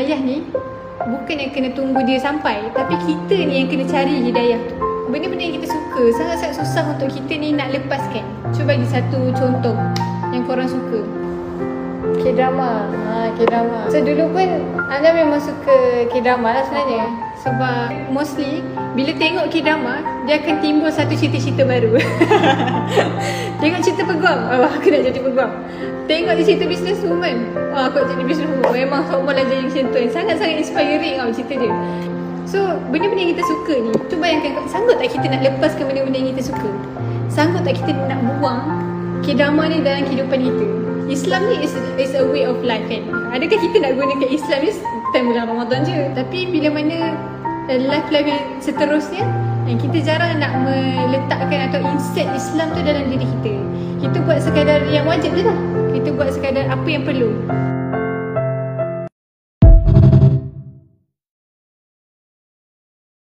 hidayah ni bukan yang kena tunggu dia sampai, tapi kita ni yang kena cari hidayah tu. Benda-benda yang kita suka sangat-sangat susah untuk kita ni nak lepaskan. Cuba bagi satu contoh yang korang suka. K-drama. K-drama. So dulu pun Ana memang suka K-drama lah sebenarnya. Sebab mostly bila tengok K-drama, dia akan timbul satu cerita-cerita baru. Tengok cerita peguam, aku nak jadi peguam. Tengok di cerita businesswoman, aku nak jadi businesswoman. Memang semua lah jadi macam tu. Sangat-sangat inspiring cerita dia. So benda-benda yang kita suka ni, cuba bayangkan, sanggup tak kita nak lepaskan benda-benda yang kita suka? Sanggup tak kita nak buang K-drama ni dalam kehidupan kita? Islam ni is a way of life kan. Adakah kita nak gunakan Islam ni time bulan Ramadan je? Tapi bila mana life-life yang seterusnya, yang kita jarang nak meletakkan atau insert Islam tu dalam diri kita. Kita buat sekadar yang wajib je lah. Kita buat sekadar apa yang perlu.